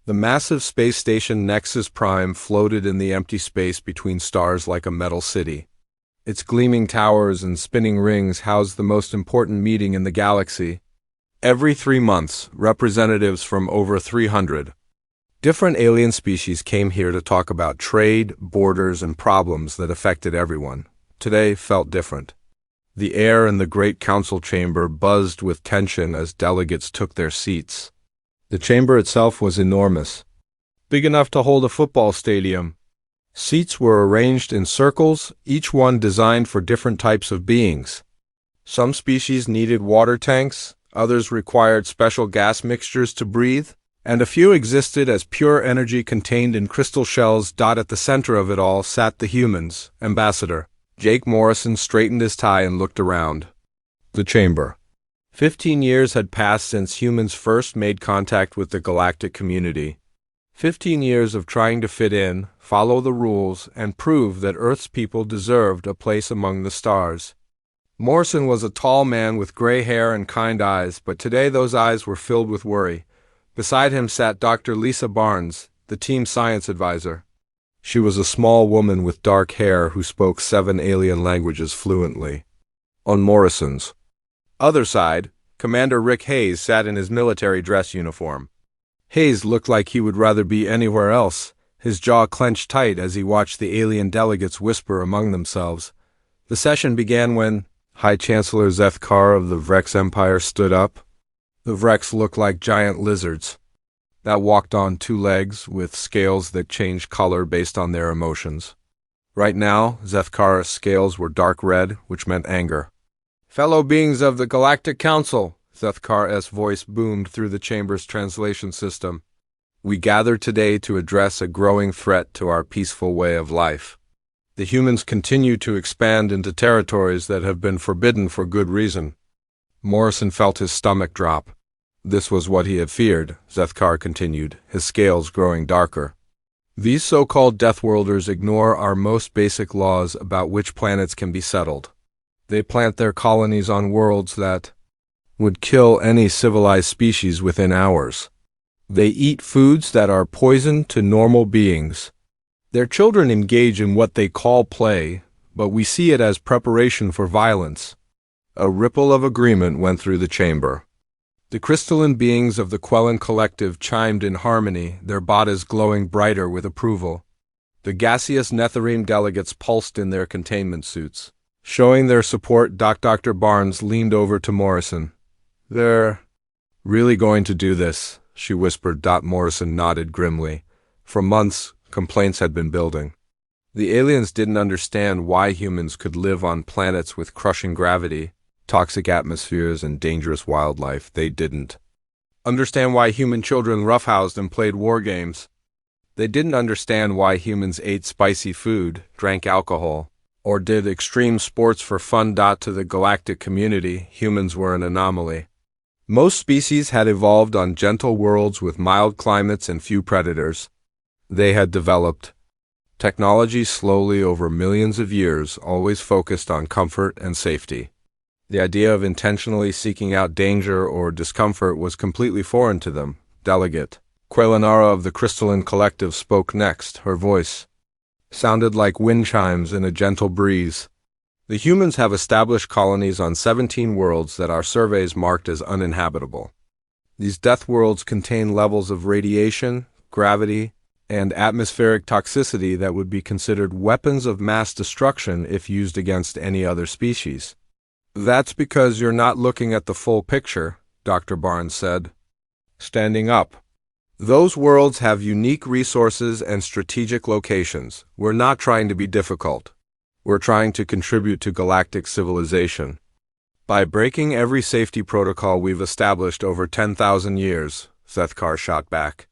The massive space station Nexus Prime floated in the empty space between stars like a metal city. Its gleaming towers and spinning rings housed the most important meeting in the galaxy. Every 3 months, representatives from over 300 different alien species came here to talk about trade, borders, and problems that affected everyone. Today felt different. The air in the great council chamber buzzed with tension as delegates took their seats. The chamber itself was enormous, big enough to hold a football stadium. Seats were arranged in circles, each one designed for different types of beings. Some species needed water tanks, others required special gas mixtures to breathe, and a few existed as pure energy contained in crystal shells. At the center of it all sat the humans. Ambassador Jake Morrison straightened his tie and looked around the chamber. 15 years had passed since humans first made contact with the galactic community. 15 years of trying to fit in, follow the rules, and prove that Earth's people deserved a place among the stars. Morrison was a tall man with gray hair and kind eyes, but today those eyes were filled with worry. Beside him sat Dr. Lisa Barnes, the team science advisor. She was a small woman with dark hair who spoke 7 alien languages fluently. On Morrison's other side, Commander Rick Hayes sat in his military dress uniform. Hayes looked like he would rather be anywhere else, his jaw clenched tight as he watched the alien delegates whisper among themselves. The session began when High Chancellor Zethkar of the Vrex Empire stood up. The Vrex looked like giant lizards that walked on 2 legs with scales that changed color based on their emotions. Right now, Zethkar's scales were dark red, which meant anger. "Fellow beings of the Galactic Council," Zethkar's voice boomed through the chamber's translation system. "We gather today to address a growing threat to our peaceful way of life. The humans continue to expand into territories that have been forbidden for good reason." Morrison felt his stomach drop. This was what he had feared, Zethkar continued, his scales growing darker. "These so-called Deathworlders ignore our most basic laws about which planets can be settled. They plant their colonies on worlds that would kill any civilized species within hours. They eat foods that are poison to normal beings. Their children engage in what they call play, but we see it as preparation for violence." A ripple of agreement went through the chamber. The crystalline beings of the Quellan Collective chimed in harmony, their bodies glowing brighter with approval. The gaseous Nethereme delegates pulsed in their containment suits. Showing their support, Dr. Barnes leaned over to Morrison. "They're really going to do this," she whispered. Morrison nodded grimly. For months, complaints had been building. The aliens didn't understand why humans could live on planets with crushing gravity, toxic atmospheres, and dangerous wildlife. They didn't understand why human children roughhoused and played war games. They didn't understand why humans ate spicy food, drank alcohol, or did extreme sports for fun. To the galactic community, humans were an anomaly. Most species had evolved on gentle worlds with mild climates and few predators. They had developed technology slowly over millions of years, always focused on comfort and safety. The idea of intentionally seeking out danger or discomfort was completely foreign to them. Delegate Quellanara of the Crystalline Collective spoke next. Her voice sounded like wind chimes in a gentle breeze. "The humans have established colonies on 17 worlds that our surveys marked as uninhabitable. These death worlds contain levels of radiation, gravity, and atmospheric toxicity that would be considered weapons of mass destruction if used against any other species." "That's because you're not looking at the full picture," Dr. Barnes said, standing up. "Those worlds have unique resources and strategic locations. We're not trying to be difficult. We're trying to contribute to galactic civilization by breaking every safety protocol we've established over 10,000 years, Zethkar shot back.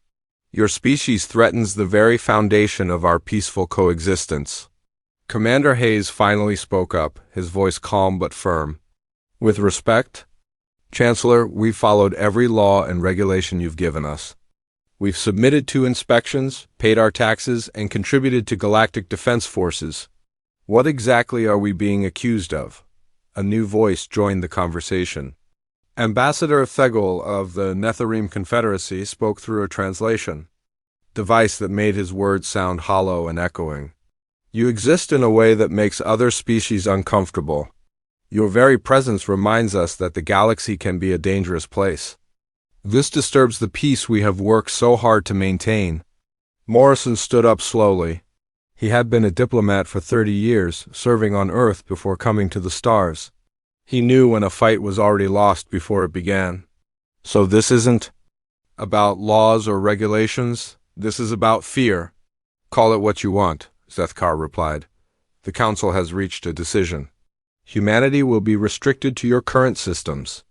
"Your species threatens the very foundation of our peaceful coexistence." Commander Hayes finally spoke up, his voice calm but firm. "With respect, Chancellor, we've followed every law and regulation you've given us. We've submitted to inspections, paid our taxes, and contributed to galactic defense forces. What exactly are we being accused of?" A new voice joined the conversation. Ambassador Thegel of the Nethereme Confederacy spoke through a translation. device that made his words sound hollow and echoing. You exist in a way that makes other species uncomfortable. Your very presence reminds us that the galaxy can be a dangerous place. This disturbs the peace we have worked so hard to maintain. Morrison stood up slowly. He had been a diplomat for 30 years, serving on Earth before coming to the stars. He knew when a fight was already lost before it began. So this isn't about laws or regulations. This is about fear. Call it what you want, Zethkar replied. The Council has reached a decision. Humanity will be restricted to your current systems.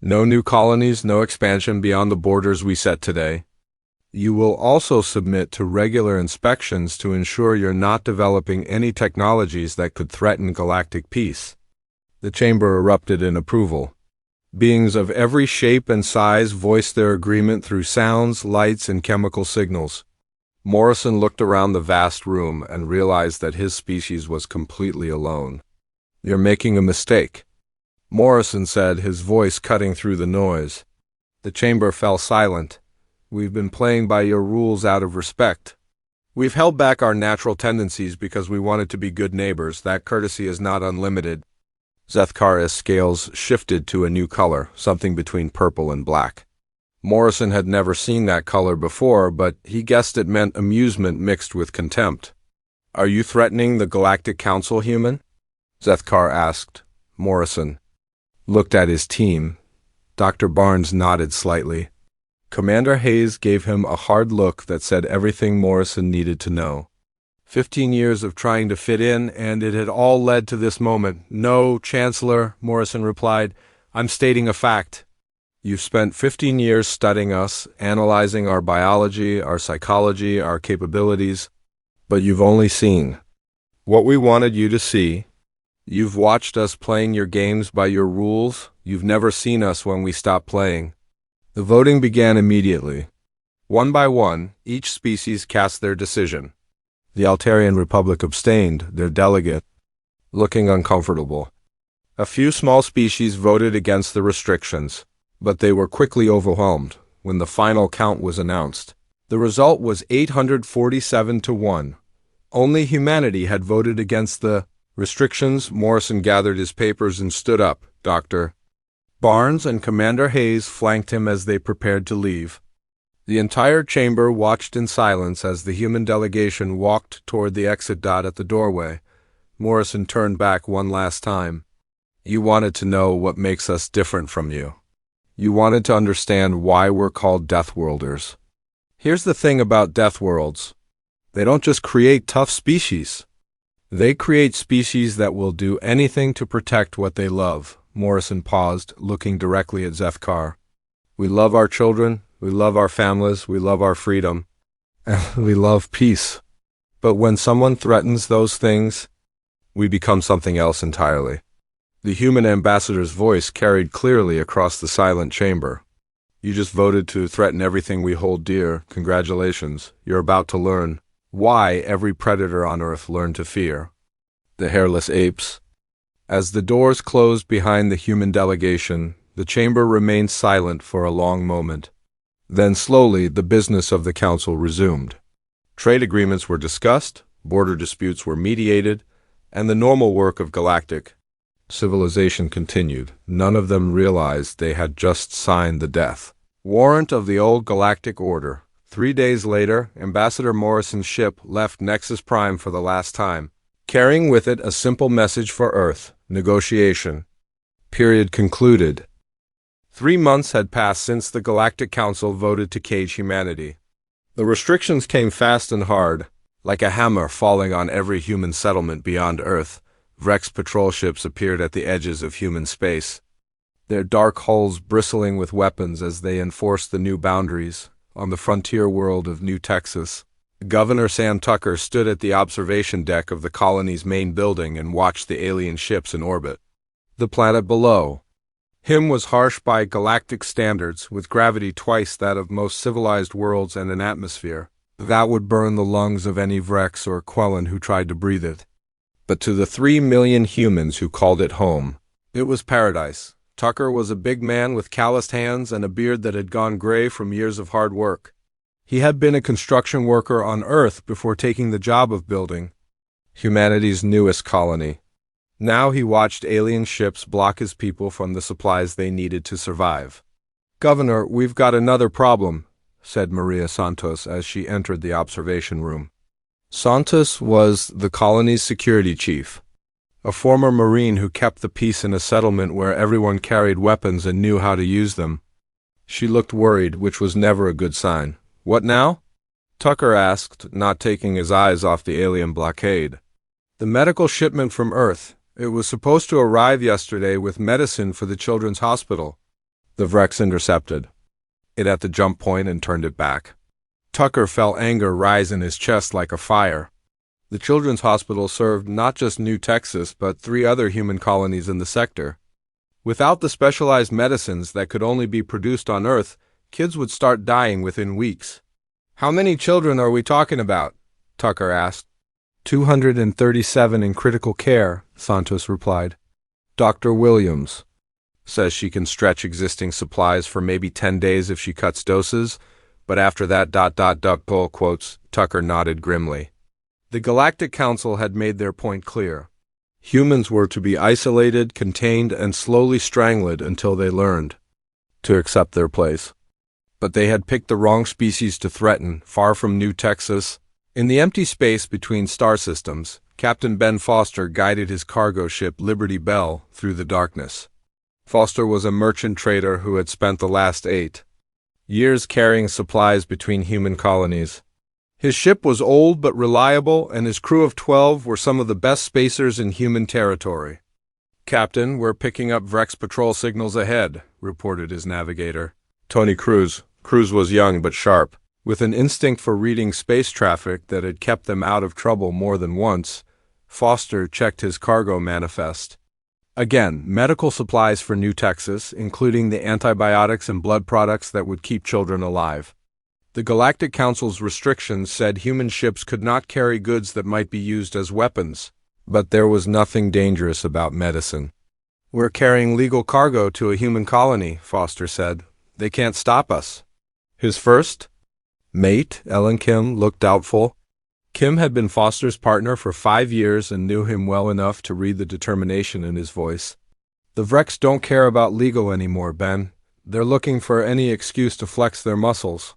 No new colonies, no expansion beyond the borders we set today. You will also submit to regular inspections to ensure you're not developing any technologies that could threaten galactic peace. The chamber erupted in approval. Beings of every shape and size voiced their agreement through sounds, lights, and chemical signals. Morrison looked around the vast room and realized that his species was completely alone. "You're making a mistake," Morrison said, his voice cutting through the noise. The chamber fell silent. "We've been playing by your rules out of respect. We've held back our natural tendencies because we wanted to be good neighbors. That courtesy is not unlimited." Zethkar's scales shifted to a new color, something between purple and black. Morrison had never seen that color before, but he guessed it meant amusement mixed with contempt. "Are you threatening the Galactic Council, human?" Zethkar asked. Morrison looked at his team. Dr. Barnes nodded slightly. Commander Hayes gave him a hard look that said everything Morrison needed to know. 15 years of trying to fit in, and it had all led to this moment. "No, Chancellor," Morrison replied. "I'm stating a fact. You've spent 15 years studying us, analyzing our biology, our psychology, our capabilities, but you've only seen what we wanted you to see. You've watched us playing your games by your rules. You've never seen us when we stopped playing." The voting began immediately. One by one, each species cast their decision. The Altarian Republic abstained, their delegate looking uncomfortable. A few small species voted against the restrictions, but they were quickly overwhelmed when the final count was announced. The result was 847 to 1. Only humanity had voted against the restrictions. Morrison gathered his papers and stood up. Dr. Barnes and Commander Hayes flanked him as they prepared to leave. The entire chamber watched in silence as the human delegation walked toward the exit dot at the doorway. Morrison turned back one last time. "You wanted to know what makes us different from you. You wanted to understand why we're called Deathworlders. Here's the thing about Deathworlds. They don't just create tough species. They create species that will do anything to protect what they love." Morrison paused, looking directly at Zethkar. "We love our children. We love our families, we love our freedom, and we love peace. But when someone threatens those things, we become something else entirely." The human ambassador's voice carried clearly across the silent chamber. "You just voted to threaten everything we hold dear. Congratulations. You're about to learn why every predator on Earth learned to fear the hairless apes." As the doors closed behind the human delegation, the chamber remained silent for a long moment. Then slowly the business of the Council resumed. Trade agreements were discussed, border disputes were mediated, and the normal work of galactic civilization continued. None of them realized they had just signed the death warrant of the old galactic order. 3 days later, Ambassador Morrison's ship left Nexus Prime for the last time, carrying with it a simple message for Earth: negotiation period concluded. 3 months had passed since the Galactic Council voted to cage humanity. The restrictions came fast and hard, like a hammer falling on every human settlement beyond Earth. Vrex patrol ships appeared at the edges of human space, their dark hulls bristling with weapons as they enforced the new boundaries. On the frontier world of New Texas, Governor Sam Tucker stood at the observation deck of the colony's main building and watched the alien ships in orbit. The planet below him was harsh by galactic standards, with gravity twice that of most civilized worlds and an atmosphere that would burn the lungs of any Vrex or Quellan who tried to breathe it. But to the 3 million humans who called it home, it was paradise. Tucker was a big man with calloused hands and a beard that had gone gray from years of hard work. He had been a construction worker on Earth before taking the job of building humanity's newest colony. Now he watched alien ships block his people from the supplies they needed to survive. "Governor, we've got another problem," said Maria Santos as she entered the observation room. Santos was the colony's security chief, a former Marine who kept the peace in a settlement where everyone carried weapons and knew how to use them. She looked worried, which was never a good sign. "What now?" Tucker asked, not taking his eyes off the alien blockade. "The medical shipment from Earth. It was supposed to arrive yesterday with medicine for the children's hospital." The Vrex intercepted it at the jump point and turned it back. Tucker felt anger rise in his chest like a fire. The children's hospital served not just New Texas but 3 other human colonies in the sector. Without the specialized medicines that could only be produced on Earth, kids would start dying within weeks. "How many children are we talking about?" Tucker asked. 237 in critical care, Santos replied. "Dr. Williams says she can stretch existing supplies for maybe 10 days if she cuts doses, but after that ... pull quotes, Tucker nodded grimly. The Galactic Council had made their point clear. Humans were to be isolated, contained, and slowly strangled until they learned to accept their place. But they had picked the wrong species to threaten, far from New Texas. In the empty space between star systems, Captain Ben Foster guided his cargo ship Liberty Bell through the darkness. Foster was a merchant trader who had spent the last 8 years carrying supplies between human colonies. His ship was old but reliable, and his crew of 12 were some of the best spacers in human territory. "Captain, we're picking up Vrex patrol signals ahead," reported his navigator, Tony Cruz. Cruz was young but sharp, with an instinct for reading space traffic that had kept them out of trouble more than once. Foster checked his cargo manifest. Again, medical supplies for New Texas, including the antibiotics and blood products that would keep children alive. The Galactic Council's restrictions said human ships could not carry goods that might be used as weapons, but there was nothing dangerous about medicine. "We're carrying legal cargo to a human colony," Foster said. "They can't stop us." His first mate, Ellen Kim, looked doubtful. Kim had been Foster's partner for 5 years and knew him well enough to read the determination in his voice. "The Vrex don't care about legal anymore, Ben. They're looking for any excuse to flex their muscles."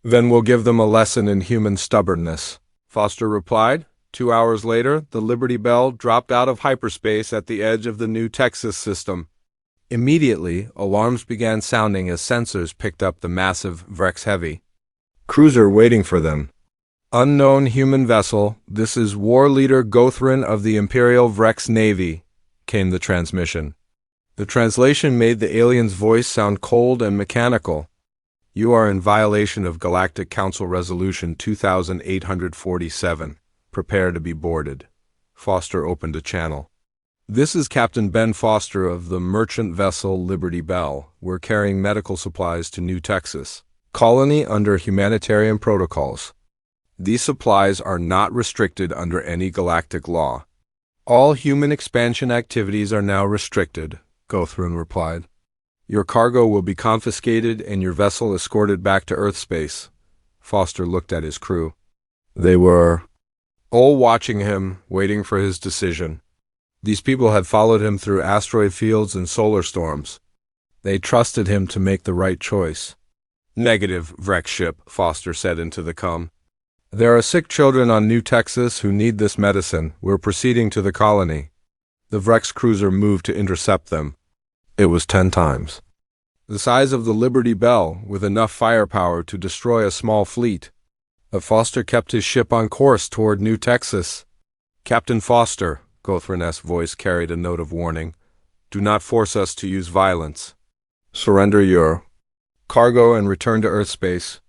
"Then we'll give them a lesson in human stubbornness," Foster replied. 2 hours later, the Liberty Bell dropped out of hyperspace at the edge of the New Texas system. Immediately, alarms began sounding as sensors picked up the massive Vrex Heavy cruiser waiting for them. "Unknown human vessel, this is War Leader Gothan of the Imperial Vrex Navy," came the transmission. The translation made the alien's voice sound cold and mechanical. "You are in violation of Galactic Council Resolution 2847. Prepare to be boarded." Foster opened a channel. "This is Captain Ben Foster of the merchant vessel Liberty Bell. We're carrying medical supplies to New Texas colony under humanitarian protocols. These supplies are not restricted under any galactic law. All human expansion activities are now restricted," Gothan replied. "Your cargo will be confiscated and your vessel escorted back to Earth space." Foster looked at his crew. They were all watching him, waiting for his decision. These people had followed him through asteroid fields and solar storms. They trusted him to make the right choice. "Negative, Vrex ship," Foster said into the comm. "There are sick children on New Texas who need this medicine. We're proceeding to the colony." The Vrex cruiser moved to intercept them. It was 10 times the size of the Liberty Bell, with enough firepower to destroy a small fleet. But Foster kept his ship on course toward New Texas. "Captain Foster," Gothan's voice carried a note of warning, "do not force us to use violence. Surrender your cargo and return to Earth space."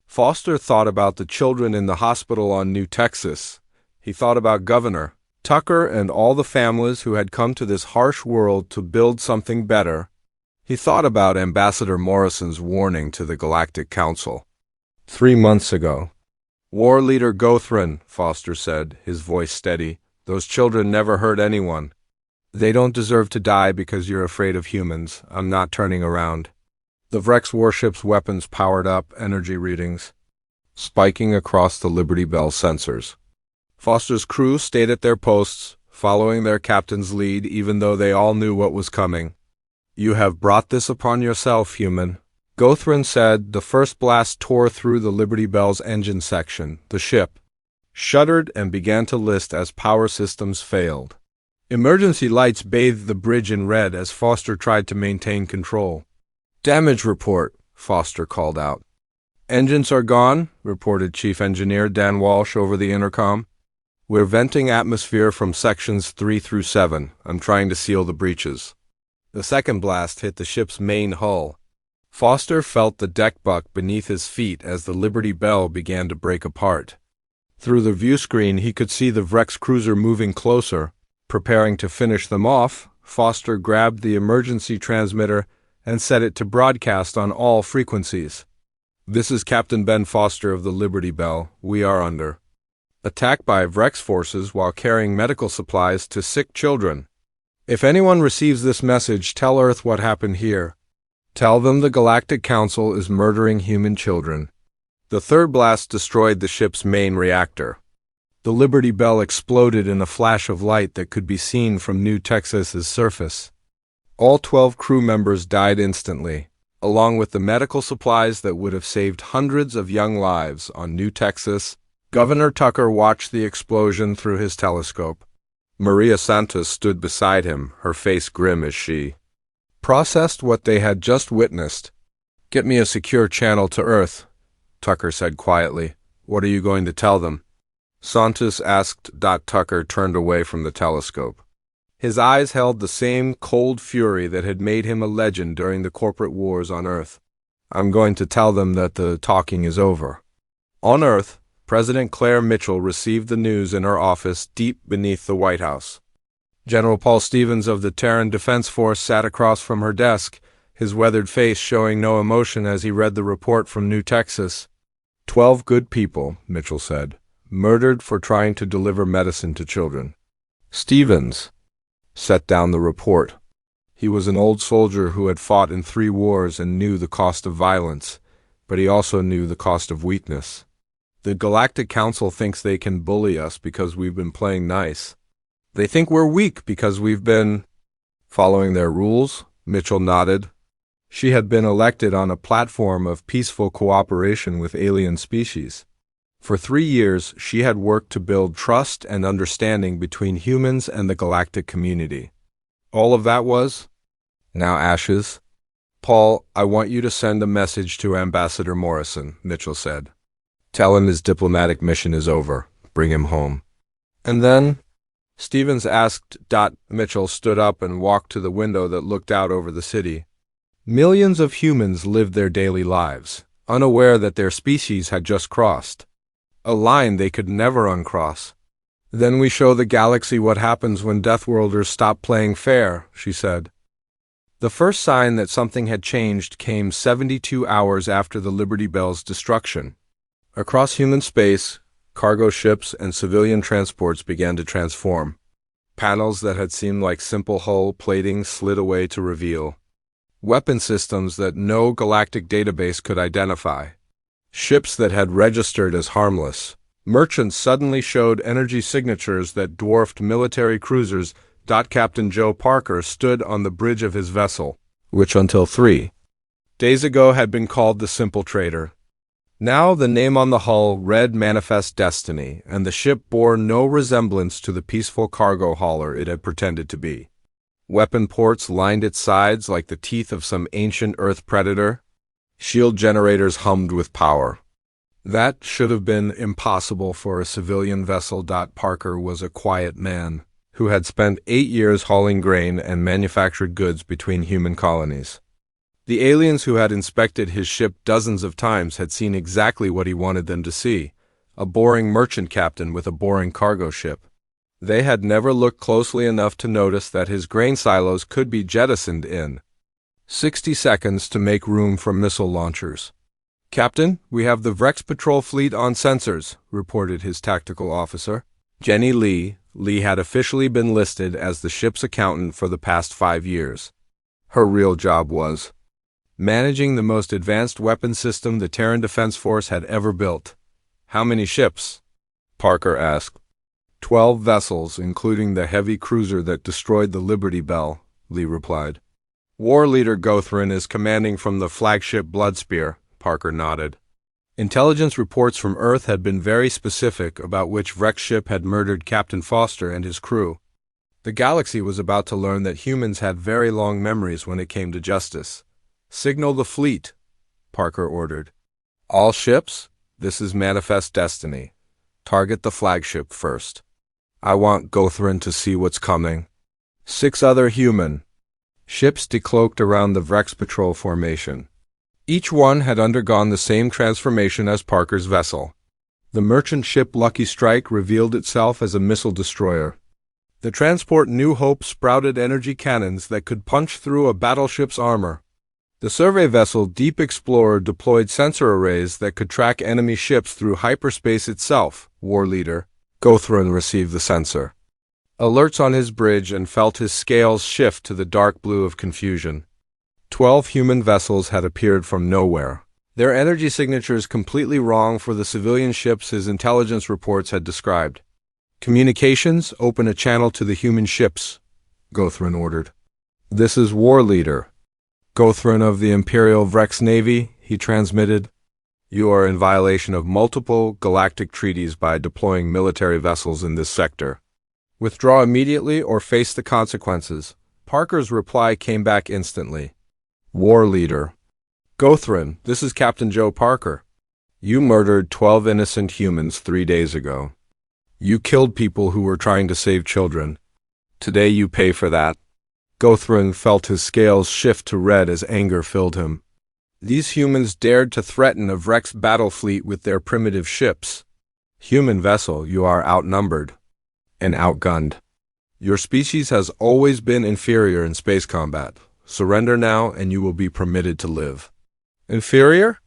Foster thought about the children in the hospital on New Texas. He thought about Governor Tucker and all the families who had come to this harsh world to build something better. He thought about Ambassador Morrison's warning to the Galactic Council 3 months ago. "War Leader Gothan," Foster said, his voice steady, "those children never hurt anyone. They don't deserve to die because you're afraid of humans. I'm not turning around." The Vrex warship's weapons powered up, energy readings spiking across the Liberty Bell sensors. Foster's crew stayed at their posts, following their captain's lead even though they all knew what was coming. "You have brought this upon yourself, human," Gothan said. The first blast tore through the Liberty Bell's engine section. The ship shuddered and began to list as power systems failed. Emergency lights bathed the bridge in red as Foster tried to maintain control. "Damage report," Foster called out. "Engines are gone," reported Chief Engineer Dan Walsh over the intercom. "We're venting atmosphere from sections 3 through 7. I'm trying to seal the breaches." The second blast hit the ship's main hull. Foster felt the deck buck beneath his feet as the Liberty Bell began to break apart. Through the view screen, he could see the Vrex cruiser moving closer. Preparing to finish them off, Foster grabbed the emergency transmitter and set it to broadcast on all frequencies. "This is Captain Ben Foster of the Liberty Bell. We are under attack by Vrex forces while carrying medical supplies to sick children. If anyone receives this message, tell Earth what happened here. Tell them the Galactic Council is murdering human children." The third blast destroyed the ship's main reactor. The Liberty Bell exploded in a flash of light that could be seen from New Texas's surface. All 12 crew members died instantly, along with the medical supplies that would have saved hundreds of young lives on New Texas. Governor Tucker watched the explosion through his telescope. Maria Santos stood beside him, her face grim as she processed what they had just witnessed. "Get me a secure channel to Earth," Tucker said quietly. "What are you going to tell them?" Santos asked. Tucker turned away from the telescope. His eyes held the same cold fury that had made him a legend during the corporate wars on Earth. "I'm going to tell them that the talking is over." On Earth, President Claire Mitchell received the news in her office deep beneath the White House. General Paul Stevens of the Terran Defense Force sat across from her desk, his weathered face showing no emotion as he read the report from New Texas. 12 good people," Mitchell said, "murdered for trying to deliver medicine to children." Stevens set down the report. He was an old soldier who had fought in 3 wars and knew the cost of violence, but he also knew the cost of weakness. "The Galactic Council thinks they can bully us because we've been playing nice. They think we're weak because we've been following their rules," Mitchell nodded. She had been elected on a platform of peaceful cooperation with alien species. For 3 years, she had worked to build trust and understanding between humans and the galactic community. All of that was now ashes. "Paul, I want you to send a message to Ambassador Morrison," Mitchell said. "Tell him his diplomatic mission is over. Bring him home." "And then?" Stevens asked. Mitchell stood up and walked to the window that looked out over the city. Millions of humans lived their daily lives, unaware that their species had just crossed a line they could never uncross. "Then we show the galaxy what happens when Deathworlders stop playing fair," she said. The first sign that something had changed came 72 hours after the Liberty Bell's destruction. Across human space, cargo ships and civilian transports began to transform. Panels that had seemed like simple hull plating slid away to reveal weapon systems that no galactic database could identify. Ships that had registered as harmless. Merchants suddenly showed energy signatures that dwarfed military cruisers. Captain Joe Parker stood on the bridge of his vessel, which until 3 days ago had been called the Simple Trader. Now the name on the hull read Manifest Destiny, and the ship bore no resemblance to the peaceful cargo hauler it had pretended to be. Weapon ports lined its sides like the teeth of some ancient Earth predator. Shield generators hummed with power. That should have been impossible for a civilian vessel. Parker was a quiet man who had spent 8 years hauling grain and manufactured goods between human colonies. The aliens who had inspected his ship dozens of times had seen exactly what he wanted them to see: a boring merchant captain with a boring cargo ship. They had never looked closely enough to notice that his grain silos could be jettisoned in 60 seconds to make room for missile launchers. "Captain, we have the Vrex patrol fleet on sensors," reported his tactical officer. Jenny Lee had officially been listed as the ship's accountant for the past 5 years. Her real job was managing the most advanced weapon system the Terran Defense Force had ever built. How many ships? Parker asked. 12 vessels, including the heavy cruiser that destroyed the Liberty Bell, Lee replied. War leader Gothan is commanding from the flagship Bloodspear, Parker nodded. Intelligence reports from Earth had been very specific about which wrecked ship had murdered Captain Foster and his crew. The galaxy was about to learn that humans had very long memories when it came to justice. Signal the fleet, Parker ordered. All ships? This is manifest destiny. Target the flagship first. I want Gothan to see what's coming. 6 other human ships decloaked around the Vrex patrol formation. Each one had undergone the same transformation as Parker's vessel. The merchant ship Lucky Strike revealed itself as a missile destroyer. The transport New Hope sprouted energy cannons that could punch through a battleship's armor. The survey vessel Deep Explorer deployed sensor arrays that could track enemy ships through hyperspace itself. War leader Gothan received the sensor alerts on his bridge and felt his scales shift to the dark blue of confusion. 12 human vessels had appeared from nowhere, their energy signatures completely wrong for the civilian ships his intelligence reports had described. Communications, open a channel to the human ships, Gothan ordered. This is War Leader Gothan of the Imperial Vrex Navy, he transmitted. You are in violation of multiple galactic treaties by deploying military vessels in this sector. Withdraw immediately or face the consequences. Parker's reply came back instantly. War Leader Gothan, this is Captain Joe Parker. You murdered 12 innocent humans 3 days ago. You killed people who were trying to save children. Today you pay for that. Gothan felt his scales shift to red as anger filled him. These humans dared to threaten a Vrex battle fleet with their primitive ships. Human vessel, you are outnumbered and outgunned. Your species has always been inferior in space combat. Surrender now and you will be permitted to live. Inferior?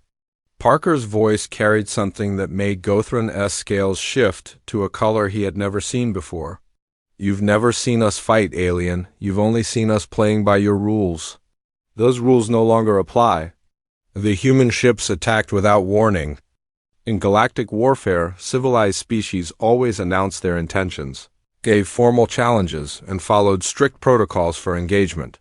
Parker's voice carried something that made Gothan's scales shift to a color he had never seen before. You've never seen us fight, alien. You've only seen us playing by your rules. Those rules no longer apply. The human ships attacked without warning. In galactic warfare, civilized species always announced their intentions, gave formal challenges, and followed strict protocols for engagement.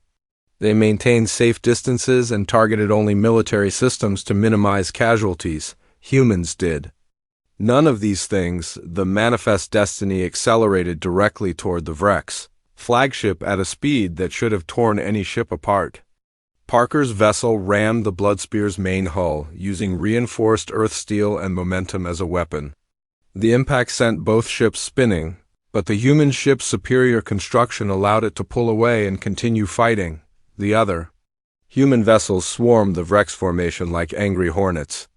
They maintained safe distances and targeted only military systems to minimize casualties. Humans did none of these things. The manifest destiny accelerated directly toward the Vrex flagship at a speed that should have torn any ship apart. Parker's vessel rammed the Bloodspear's main hull, using reinforced earth steel and momentum as a weapon. The impact sent both ships spinning, but the human ship's superior construction allowed it to pull away and continue fighting. The other human vessels swarmed the Vrex formation like angry hornets.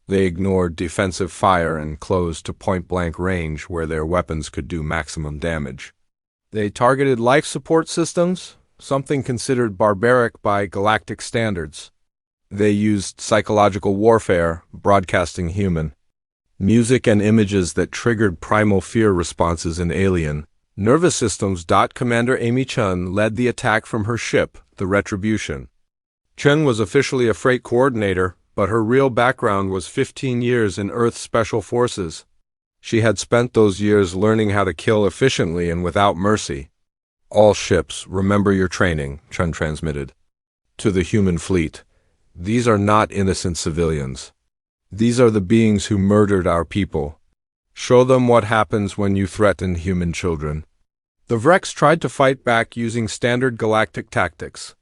They ignored defensive fire and closed to point-blank range where their weapons could do maximum damage. They targeted life support systems, something considered barbaric by galactic standards. They used psychological warfare, broadcasting human music and images that triggered primal fear responses in alien nervous systems. Commander Amy Chun led the attack from her ship, the Retribution. Chun was officially a freight coordinator, but her real background was 15 years in Earth Special Forces. She had spent those years learning how to kill efficiently and without mercy. All ships, remember your training, Chun transmitted. To the human fleet, these are not innocent civilians. These are the beings who murdered our people. Show them what happens when you threaten human children. The Vrex tried to fight back using standard galactic tactics.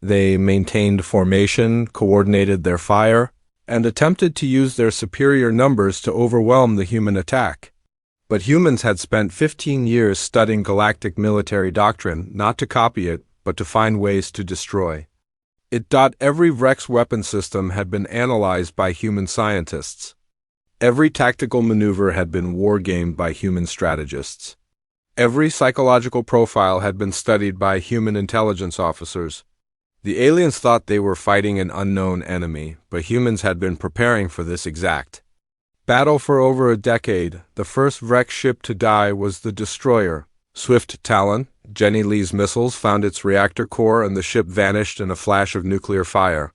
They maintained formation, coordinated their fire, and attempted to use their superior numbers to overwhelm the human attack. But humans had spent 15 years studying galactic military doctrine, not to copy it, but to find ways to destroy it. Every Vrex weapon system had been analyzed by human scientists. Every tactical maneuver had been wargamed by human strategists. Every psychological profile had been studied by human intelligence officers. The aliens thought they were fighting an unknown enemy, but humans had been preparing for this exact battle for over a decade. The first Vrex ship to die was the destroyer, Swift Talon. Jenny Lee's missiles found its reactor core and the ship vanished in a flash of nuclear fire.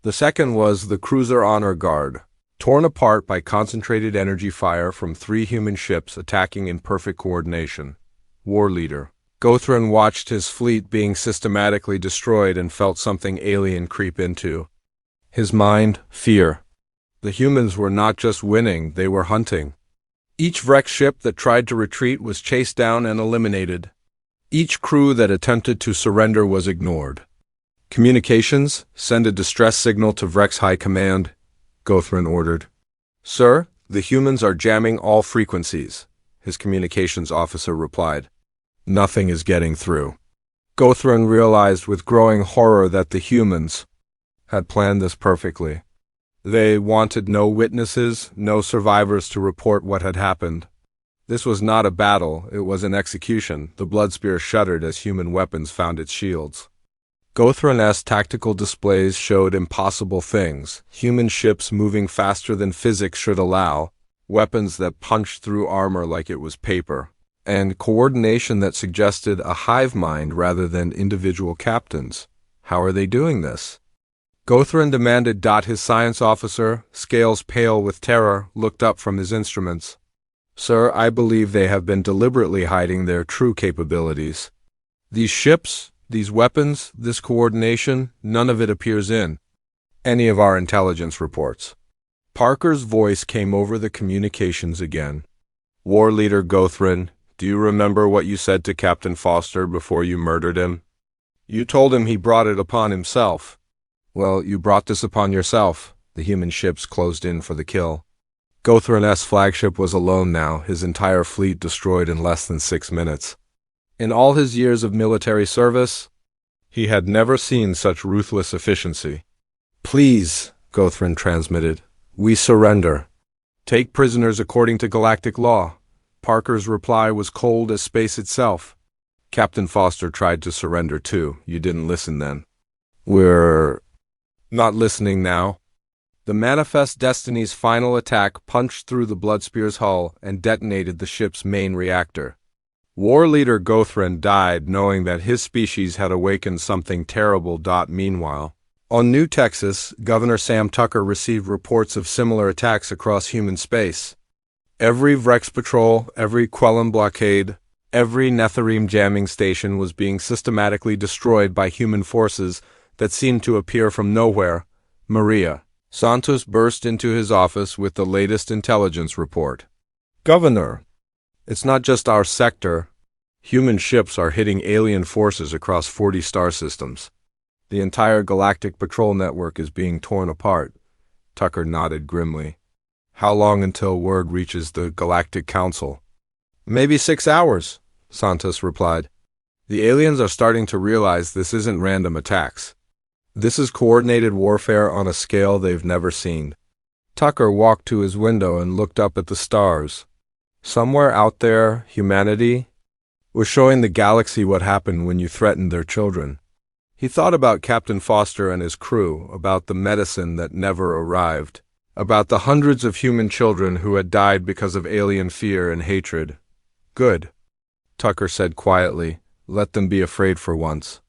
The second was the cruiser Honor Guard, torn apart by concentrated energy fire from 3 human ships attacking in perfect coordination. War leader Gothan watched his fleet being systematically destroyed and felt something alien creep into his mind: fear. The humans were not just winning, they were hunting. Each wrecked ship that tried to retreat was chased down and eliminated. Each crew that attempted to surrender was ignored. Communications, send a distress signal to Vrex High Command, Gothan ordered. Sir, the humans are jamming all frequencies, his communications officer replied. Nothing is getting through. Gothan realized with growing horror that the humans had planned this perfectly. They wanted no witnesses, no survivors to report what had happened. This was not a battle, it was an execution. The Bloodspear shuddered as human weapons found its shields. Gothan's tactical displays showed impossible things, human ships moving faster than physics should allow, weapons that punched through armor like it was paper, and coordination that suggested a hive mind rather than individual captains. How are they doing this? Gothan demanded. His science officer, scales pale with terror, looked up from his instruments. Sir, I believe they have been deliberately hiding their true capabilities. These ships, these weapons, this coordination, none of it appears in any of our intelligence reports. Parker's voice came over the communications again. War leader Gothan, do you remember what you said to Captain Foster before you murdered him? You told him he brought it upon himself. Well, you brought this upon yourself. The human ships closed in for the kill. Gothan's flagship was alone now, his entire fleet destroyed in less than 6 minutes. In all his years of military service, he had never seen such ruthless efficiency. Please, Gothan transmitted, we surrender. Take prisoners according to galactic law. Parker's reply was cold as space itself. Captain Foster tried to surrender too. You didn't listen then. We're not listening now. The Manifest Destiny's final attack punched through the Bloodspear's hull and detonated the ship's main reactor. War leader Gothan died knowing that his species had awakened something terrible. Meanwhile, on New Texas, Governor Sam Tucker received reports of similar attacks across human space. Every Vrex patrol, every Quellum blockade, every Nethereme jamming station was being systematically destroyed by human forces that seemed to appear from nowhere. Maria Santos burst into his office with the latest intelligence report. Governor, it's not just our sector. Human ships are hitting alien forces across 40 star systems. The entire galactic patrol network is being torn apart. Tucker nodded grimly. How long until word reaches the Galactic Council? Maybe 6 hours, Santos replied. The aliens are starting to realize this isn't random attacks. This is coordinated warfare on a scale they've never seen. Tucker walked to his window and looked up at the stars. Somewhere out there, humanity was showing the galaxy what happened when you threatened their children. He thought about Captain Foster and his crew, about the medicine that never arrived, about the hundreds of human children who had died because of alien fear and hatred. Good, Tucker said quietly. Let them be afraid for once.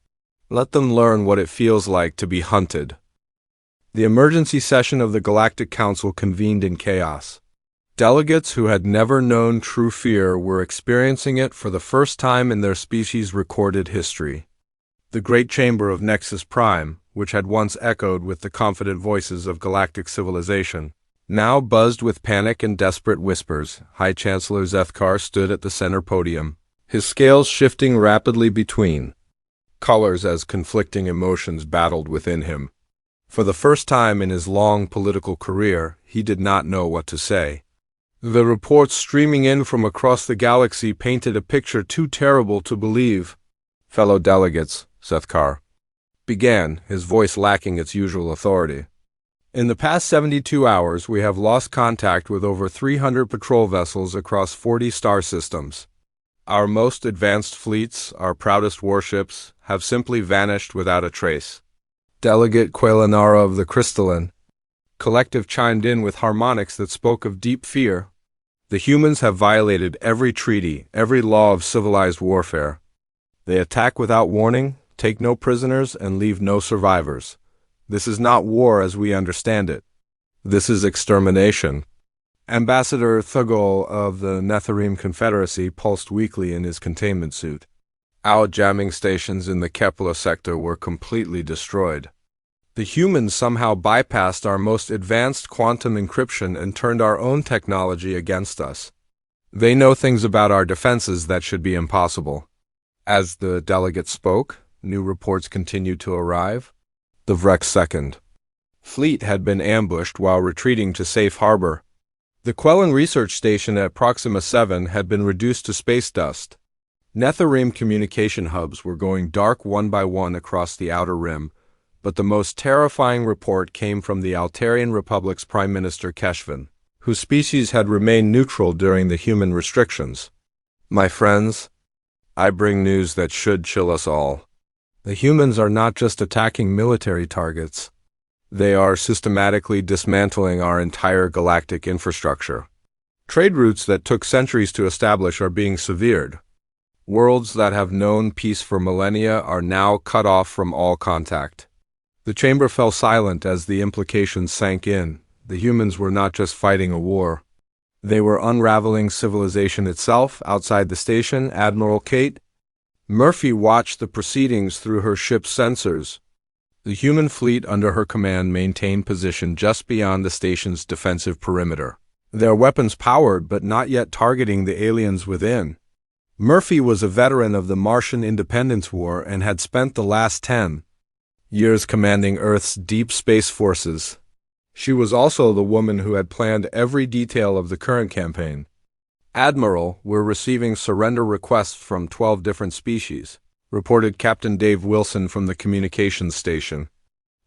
Let them learn what it feels like to be hunted. The emergency session of the Galactic Council convened in chaos. Delegates who had never known true fear were experiencing it for the first time in their species' recorded history. The great chamber of Nexus Prime, which had once echoed with the confident voices of galactic civilization, now buzzed with panic and desperate whispers. High Chancellor Zethkar stood at the center podium, his scales shifting rapidly between colors as conflicting emotions battled within him. For the first time in his long political career, he did not know what to say. The reports streaming in from across the galaxy painted a picture too terrible to believe. Fellow delegates, Zethkar began, his voice lacking its usual authority. In the past 72 hours, we have lost contact with over 300 patrol vessels across 40 star systems. Our most advanced fleets, our proudest warships, have simply vanished without a trace. Delegate Quelanara of the Crystalline Collective chimed in with harmonics that spoke of deep fear. The humans have violated every treaty, every law of civilized warfare. They attack without warning, take no prisoners, and leave no survivors. This is not war as we understand it. This is extermination. Ambassador Thugol of the Netherrealm Confederacy pulsed weakly in his containment suit. Our jamming stations in the Kepler sector were completely destroyed. The humans somehow bypassed our most advanced quantum encryption and turned our own technology against us. They know things about our defenses that should be impossible. As the delegate spoke, new reports continued to arrive. The Vrex Second Fleet had been ambushed while retreating to safe harbor. The Quellan research station at Proxima 7 had been reduced to space dust. Netherrealm communication hubs were going dark one by one across the outer rim, but the most terrifying report came from the Altarian Republic's Prime Minister Keshvan, whose species had remained neutral during the human restrictions. My friends, I bring news that should chill us all. The humans are not just attacking military targets. They are systematically dismantling our entire galactic infrastructure. Trade routes that took centuries to establish are being severed. Worlds that have known peace for millennia are now cut off from all contact. The chamber fell silent as the implications sank in. The humans were not just fighting a war. They were unraveling civilization itself. Outside the station, Admiral Kate Murphy watched the proceedings through her ship's sensors. The human fleet under her command maintained position just beyond the station's defensive perimeter. Their weapons powered but not yet targeting the aliens within. Murphy was a veteran of the Martian Independence War and had spent the last 10 years commanding Earth's deep space forces. She was also the woman who had planned every detail of the current campaign. Admiral, we're receiving surrender requests from 12 different species, reported Captain Dave Wilson from the communications station.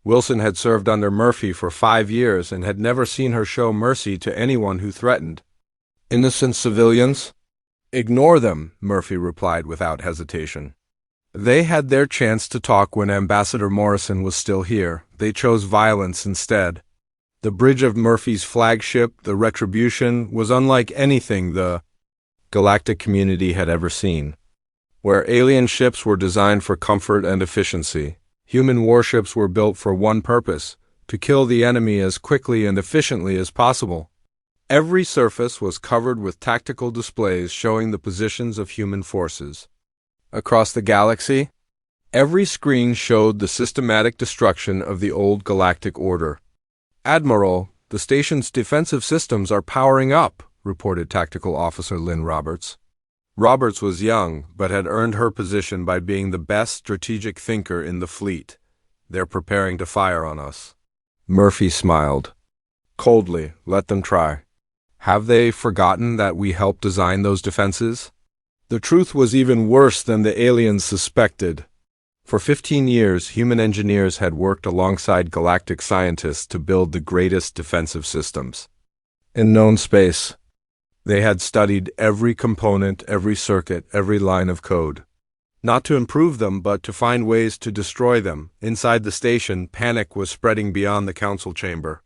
Wilson had served under Murphy for 5 years and had never seen her show mercy to anyone who threatened. Innocent civilians? Ignore them, Murphy replied without hesitation. They had their chance to talk when Ambassador Morrison was still here. They chose violence instead. The bridge of Murphy's flagship, the Retribution, was unlike anything the galactic community had ever seen. Where alien ships were designed for comfort and efficiency, human warships were built for one purpose: to kill the enemy as quickly and efficiently as possible. Every surface was covered with tactical displays showing the positions of human forces. Across the galaxy, every screen showed the systematic destruction of the old galactic order. Admiral, the station's defensive systems are powering up, reported Tactical Officer Lynn Roberts. Roberts was young, but had earned her position by being the best strategic thinker in the fleet. They're preparing to fire on us. Murphy smiled. Coldly, let them try. Have they forgotten that we helped design those defenses? The truth was even worse than the aliens suspected. For 15 years, human engineers had worked alongside galactic scientists to build the greatest defensive systems. In known space, they had studied every component, every circuit, every line of code. Not to improve them, but to find ways to destroy them. Inside the station, panic was spreading beyond the council chamber.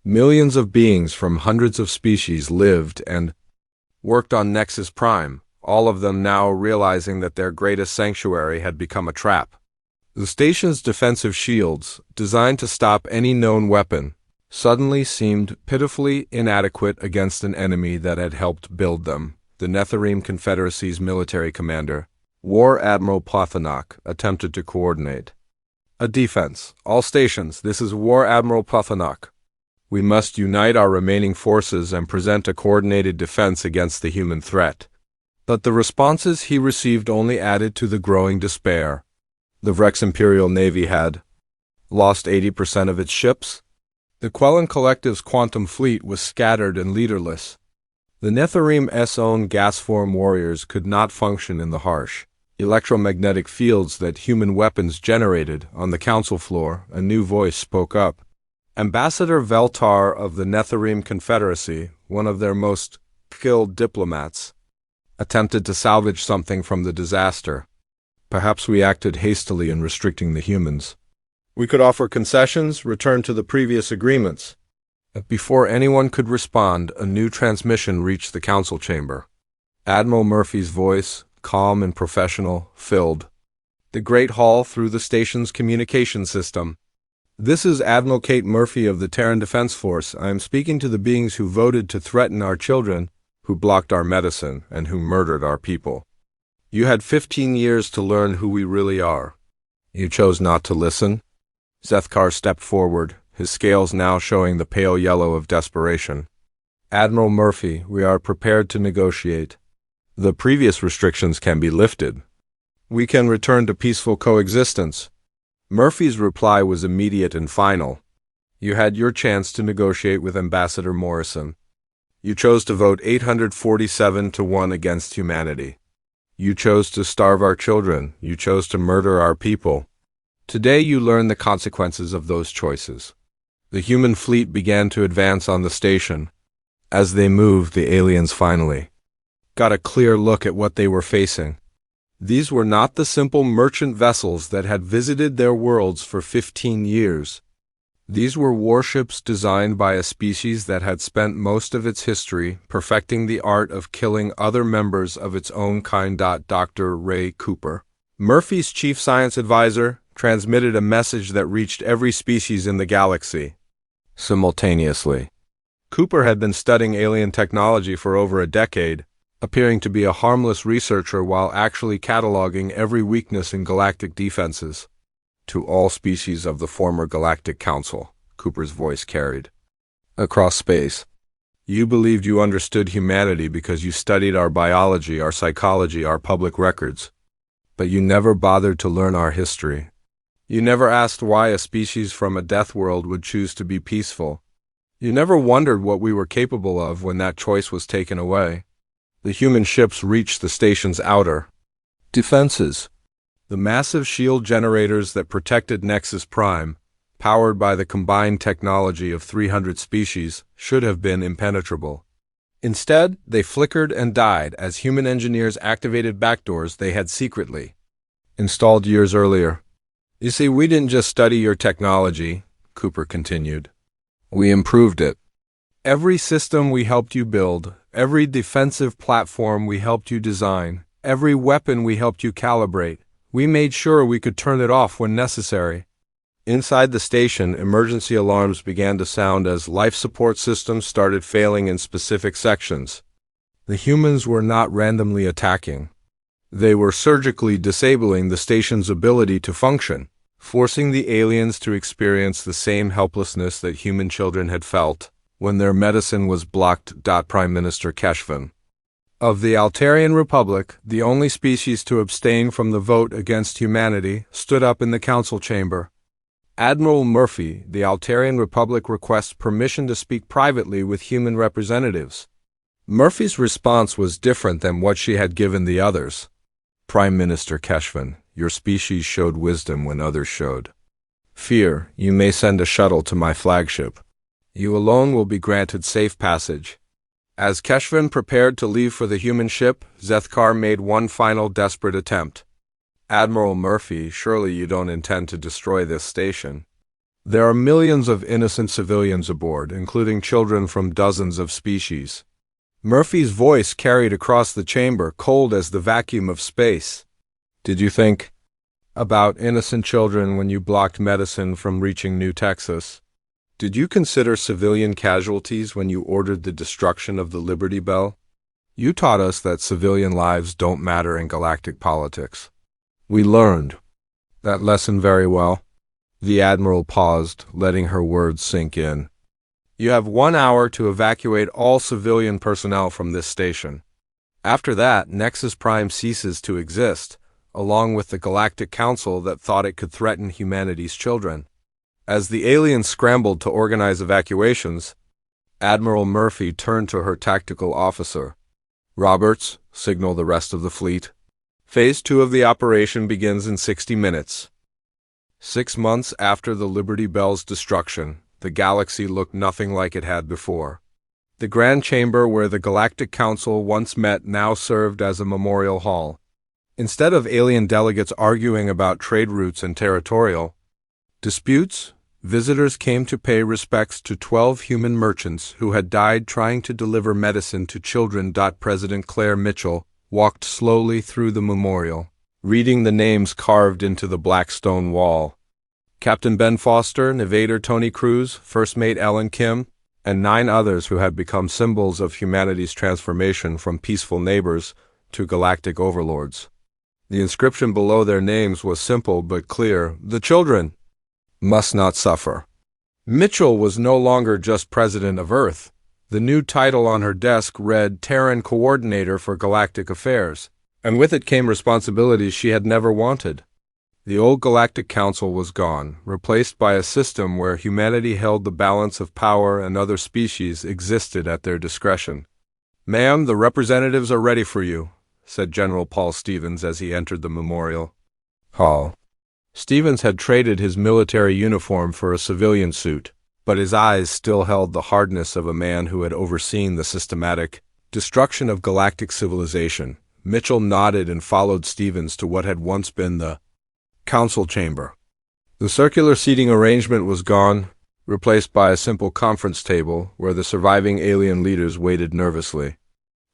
Millions of beings from hundreds of species lived and worked on Nexus Prime, all of them now realizing that their greatest sanctuary had become a trap. The station's defensive shields, designed to stop any known weapon, suddenly seemed pitifully inadequate against an enemy that had helped build them. The Netherrealm Confederacy's military commander, War Admiral Plathanok, attempted to coordinate. A defense. All stations, this is War Admiral Plathanok. We must unite our remaining forces and present a coordinated defense against the human threat. But the responses he received only added to the growing despair. The Vrex Imperial Navy had lost 80% of its ships. The Quellan Collective's quantum fleet was scattered and leaderless. The Netherrealm's own gas-form warriors could not function in the harsh electromagnetic fields that human weapons generated. On the council floor, a new voice spoke up. Ambassador Veltar of the Netherrealm Confederacy, one of their most skilled diplomats, attempted to salvage something from the disaster. Perhaps we acted hastily in restricting the humans. We could offer concessions, return to the previous agreements. Before anyone could respond, a new transmission reached the council chamber. Admiral Murphy's voice, calm and professional, filled the great hall through the station's communication system. This is Admiral Kate Murphy of the Terran Defense Force. I am speaking to the beings who voted to threaten our children, who blocked our medicine, and who murdered our people. You had 15 years to learn who we really are. You chose not to listen. Zethkar stepped forward, his scales now showing the pale yellow of desperation. Admiral Murphy, we are prepared to negotiate. The previous restrictions can be lifted. We can return to peaceful coexistence. Murphy's reply was immediate and final. You had your chance to negotiate with Ambassador Morrison. You chose to vote 847 to 1 against humanity. You chose to starve our children. You chose to murder our people. Today you learn the consequences of those choices. The human fleet began to advance on the station. As they moved, the aliens finally got a clear look at what they were facing. These were not the simple merchant vessels that had visited their worlds for 15 years. These were warships designed by a species that had spent most of its history perfecting the art of killing other members of its own kind. Dr. Ray Cooper, Murphy's chief science advisor, transmitted a message that reached every species in the galaxy simultaneously. Cooper had been studying alien technology for over a decade, appearing to be a harmless researcher while actually cataloging every weakness in galactic defenses. To all species of the former Galactic Council, Cooper's voice carried across space. You believed you understood humanity because you studied our biology, our psychology, our public records. But you never bothered to learn our history. You never asked why a species from a death world would choose to be peaceful. You never wondered what we were capable of when that choice was taken away. The human ships reached the station's outer defenses. The massive shield generators that protected Nexus Prime, powered by the combined technology of 300 species, should have been impenetrable. Instead, they flickered and died as human engineers activated backdoors they had secretly installed years earlier. You see, we didn't just study your technology, Cooper continued. We improved it. Every system we helped you build, every defensive platform we helped you design, every weapon we helped you calibrate, we made sure we could turn it off when necessary. Inside the station, emergency alarms began to sound as life support systems started failing in specific sections. The humans were not randomly attacking. They were surgically disabling the station's ability to function, forcing the aliens to experience the same helplessness that human children had felt when their medicine was blocked. Prime Minister Keshvan of the Altarian Republic, the only species to abstain from the vote against humanity, stood up in the council chamber. Admiral Murphy, the Altarian Republic requests permission to speak privately with human representatives. Murphy's response was different than what she had given the others. Prime Minister Keshvan, your species showed wisdom when others showed fear. You may send a shuttle to my flagship. You alone will be granted safe passage. As Keshvan prepared to leave for the human ship, Zethkar made one final desperate attempt. Admiral Murphy, surely you don't intend to destroy this station. There are millions of innocent civilians aboard, including children from dozens of species. Murphy's voice carried across the chamber, cold as the vacuum of space. Did you think about innocent children when you blocked medicine from reaching New Texas? Did you consider civilian casualties when you ordered the destruction of the Liberty Bell? You taught us that civilian lives don't matter in galactic politics. We learned that lesson very well. The Admiral paused, letting her words sink in. You have 1 hour to evacuate all civilian personnel from this station. After that, Nexus Prime ceases to exist, along with the Galactic Council that thought it could threaten humanity's children. As the aliens scrambled to organize evacuations, Admiral Murphy turned to her tactical officer. Roberts, signal the rest of the fleet. Phase 2 of the operation begins in 60 minutes. 6 months after the Liberty Bell's destruction, the galaxy looked nothing like it had before. The Grand Chamber where the Galactic Council once met now served as a memorial hall. Instead of alien delegates arguing about trade routes and territorial disputes, visitors came to pay respects to 12 human merchants who had died trying to deliver medicine to children. President Claire Mitchell walked slowly through the memorial, reading the names carved into the black stone wall. Captain Ben Foster, Navigator Tony Cruz, First Mate Ellen Kim, and 9 others who had become symbols of humanity's transformation from peaceful neighbors to galactic overlords. The inscription below their names was simple but clear: the children must not suffer. Mitchell was no longer just President of Earth. The new title on her desk read Terran Coordinator for Galactic Affairs, and with it came responsibilities she had never wanted. The old Galactic Council was gone, replaced by a system where humanity held the balance of power and other species existed at their discretion. "Ma'am, the representatives are ready for you," said General Paul Stevens as he entered the memorial hall. Stevens had traded his military uniform for a civilian suit, but his eyes still held the hardness of a man who had overseen the systematic destruction of galactic civilization. Mitchell nodded and followed Stevens to what had once been the council chamber. The circular seating arrangement was gone, replaced by a simple conference table where the surviving alien leaders waited nervously.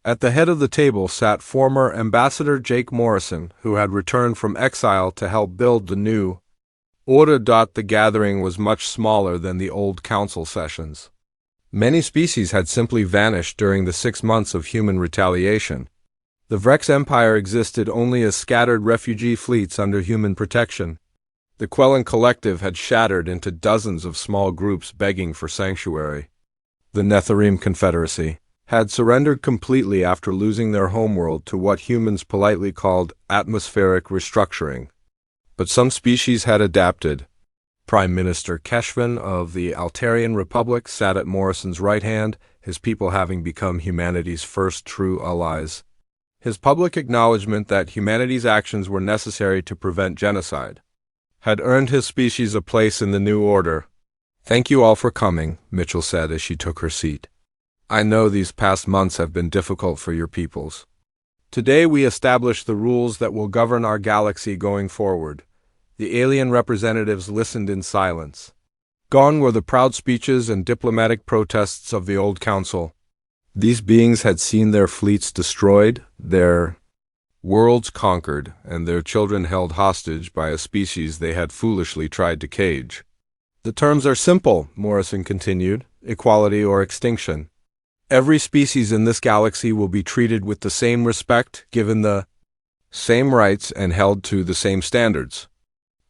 At the head of the table sat former Ambassador Jake Morrison, who had returned from exile to help build the new order. The gathering was much smaller than the old council sessions. Many species had simply vanished during the 6 months of human retaliation. The Vrex Empire existed only as scattered refugee fleets under human protection. The Quellan Collective had shattered into dozens of small groups begging for sanctuary. The Nethereme Confederacy had surrendered completely after losing their homeworld to what humans politely called atmospheric restructuring. But some species had adapted. Prime Minister Keshvan of the Altarian Republic sat at Morrison's right hand, his people having become humanity's first true allies. His public acknowledgement that humanity's actions were necessary to prevent genocide had earned his species a place in the new order. "Thank you all for coming," Mitchell said as she took her seat. "I know these past months have been difficult for your peoples. Today we establish the rules that will govern our galaxy going forward." The alien representatives listened in silence. Gone were the proud speeches and diplomatic protests of the old council. These beings had seen their fleets destroyed, their worlds conquered, and their children held hostage by a species they had foolishly tried to cage. "The terms are simple," Morrison continued: equality or extinction. Every species in this galaxy will be treated with the same respect, given the same rights, and held to the same standards.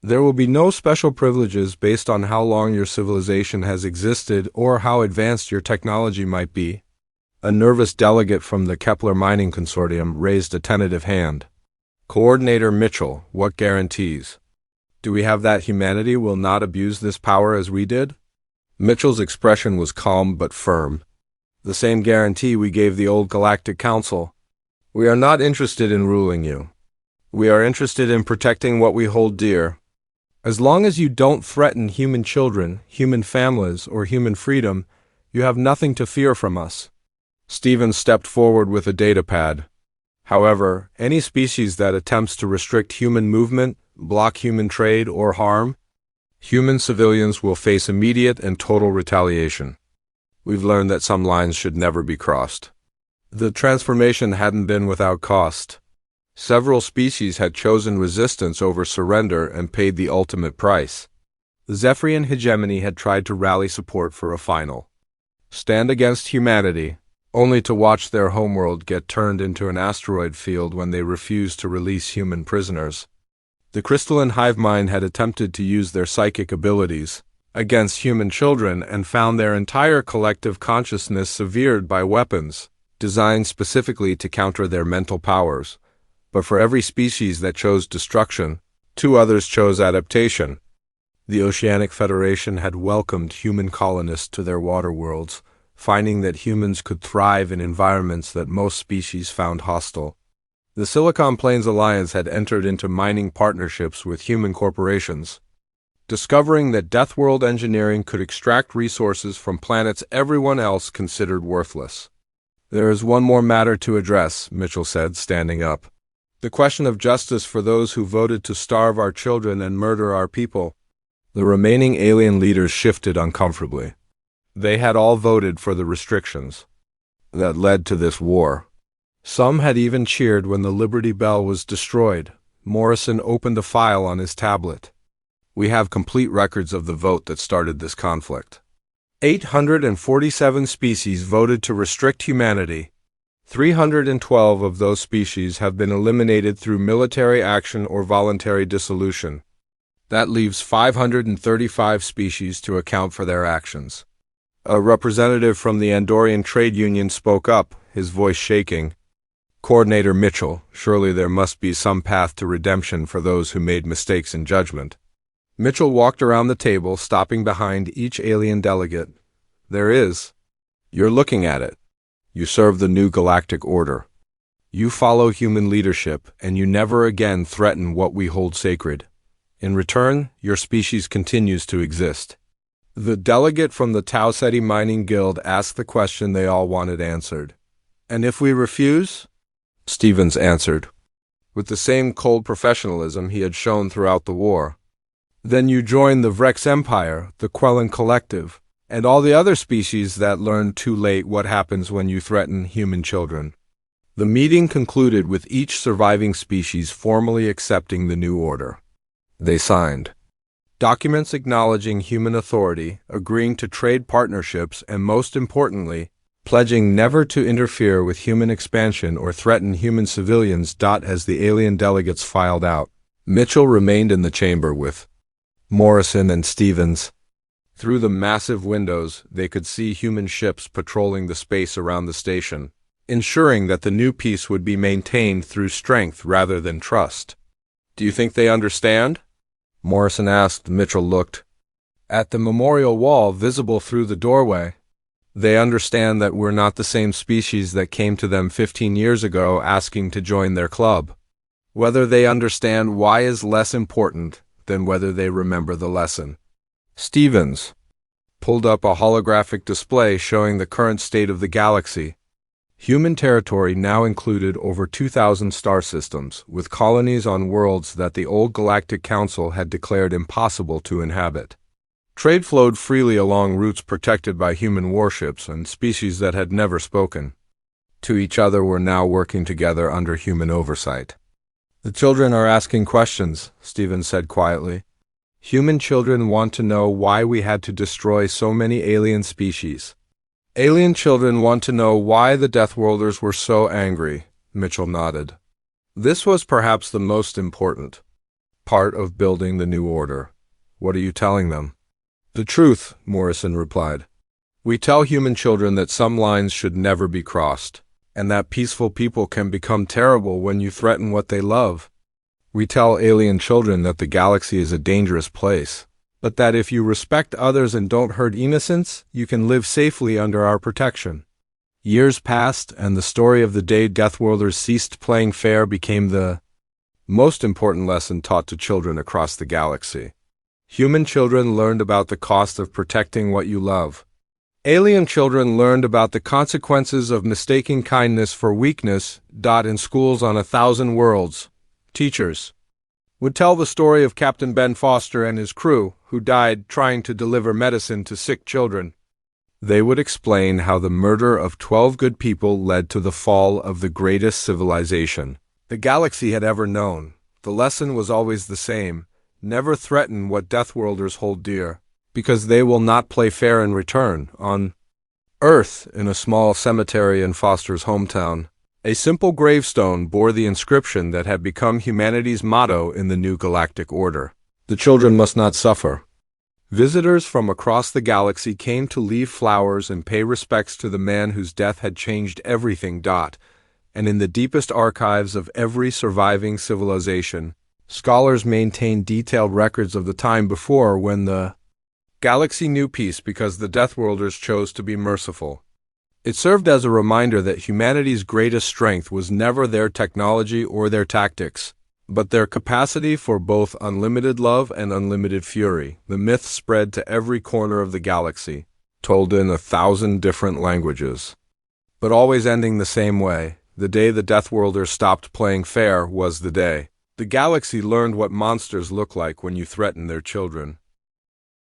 There will be no special privileges based on how long your civilization has existed or how advanced your technology might be. A nervous delegate from the Kepler Mining Consortium raised a tentative hand. "Coordinator Mitchell, what guarantees? Do we have that humanity will not abuse this power as we did?" Mitchell's expression was calm but firm. "The same guarantee we gave the old Galactic Council. We are not interested in ruling you. We are interested in protecting what we hold dear. As long as you don't threaten human children, human families, or human freedom, you have nothing to fear from us." Stevens stepped forward with a datapad. "However, any species that attempts to restrict human movement, block human trade, or harm human civilians will face immediate and total retaliation. We've learned that some lines should never be crossed." The transformation hadn't been without cost. Several species had chosen resistance over surrender and paid the ultimate price. The Zephyrian hegemony had tried to rally support for a final stand against humanity, only to watch their homeworld get turned into an asteroid field when they refused to release human prisoners. The crystalline hive mind had attempted to use their psychic abilities against human children and found their entire collective consciousness severed by weapons designed specifically to counter their mental powers. But for every species that chose destruction, 2 others chose adaptation. The Oceanic Federation had welcomed human colonists to their water worlds, finding that humans could thrive in environments that most species found hostile. The Silicon Plains Alliance had entered into mining partnerships with human corporations, discovering that Deathworld engineering could extract resources from planets everyone else considered worthless. "There is one more matter to address," Mitchell said, standing up. "The question of justice for those who voted to starve our children and murder our people." The remaining alien leaders shifted uncomfortably. They had all voted for the restrictions that led to this war. Some had even cheered when the Liberty Bell was destroyed. Morrison opened a file on his tablet. We have complete records of the vote that started this conflict. 847 species voted to restrict humanity. 312 of those species have been eliminated through military action or voluntary dissolution. That leaves 535 species to account for their actions. A representative from the Andorian Trade Union spoke up, his voice shaking. Coordinator Mitchell, surely there must be some path to redemption for those who made mistakes in judgment. Mitchell walked around the table, stopping behind each alien delegate. There is. You're looking at it. You serve the new galactic order. You follow human leadership, and you never again threaten what we hold sacred. In return, your species continues to exist. The delegate from the Tau Ceti Mining Guild asked the question they all wanted answered. And if we refuse? Stevens answered, with the same cold professionalism he had shown throughout the war. Then you join the Vrex Empire, the Quellan Collective, and all the other species that learned too late what happens when you threaten human children. The meeting concluded with each surviving species formally accepting the new order. They signed documents acknowledging human authority, agreeing to trade partnerships, and most importantly, pledging never to interfere with human expansion or threaten human civilians. As the alien delegates filed out, Mitchell remained in the chamber with Morrison and Stevens. Through the massive windows, they could see human ships patrolling the space around the station, ensuring that the new peace would be maintained through strength rather than trust. Do you think they understand? Morrison asked. Mitchell looked at the memorial wall visible through the doorway. They understand that we're not the same species that came to them 15 years ago asking to join their club. Whether they understand why is less important than whether they remember the lesson. Stevens pulled up a holographic display showing the current state of the galaxy. Human territory now included over 2,000 star systems, with colonies on worlds that the old Galactic Council had declared impossible to inhabit. Trade flowed freely along routes protected by human warships, and species that had never spoken to each other were now working together under human oversight. The children are asking questions, Stevens said quietly. Human children want to know why we had to destroy so many alien species. Alien children want to know why the Deathworlders were so angry, Mitchell nodded. This was perhaps the most important part of building the new order. What are you telling them? The truth, Morrison replied. We tell human children that some lines should never be crossed, and that peaceful people can become terrible when you threaten what they love. We tell alien children that the galaxy is a dangerous place, but that if you respect others and don't hurt innocents, you can live safely under our protection. Years passed, and the story of the day Deathworlders ceased playing fair became the most important lesson taught to children across the galaxy. Human children learned about the cost of protecting what you love. Alien children learned about the consequences of mistaking kindness for weakness. In schools on 1,000 worlds, teachers would tell the story of Captain Ben Foster and his crew, who died trying to deliver medicine to sick children. They would explain how the murder of 12 good people led to the fall of the greatest civilization the galaxy had ever known. The lesson was always the same. Never threaten what Deathworlders hold dear, because they will not play fair in return. On Earth, in a small cemetery in Foster's hometown, a simple gravestone bore the inscription that had become humanity's motto in the new galactic order. The children must not suffer. Visitors from across the galaxy came to leave flowers and pay respects to the man whose death had changed everything. And in the deepest archives of every surviving civilization, scholars maintain detailed records of the time before when the galaxy knew peace because the Deathworlders chose to be merciful. It served as a reminder that humanity's greatest strength was never their technology or their tactics, but their capacity for both unlimited love and unlimited fury. The myth spread to every corner of the galaxy, told in 1,000 different languages, but always ending the same way. The day the Deathworlders stopped playing fair was the day the galaxy learned what monsters look like when you threaten their children.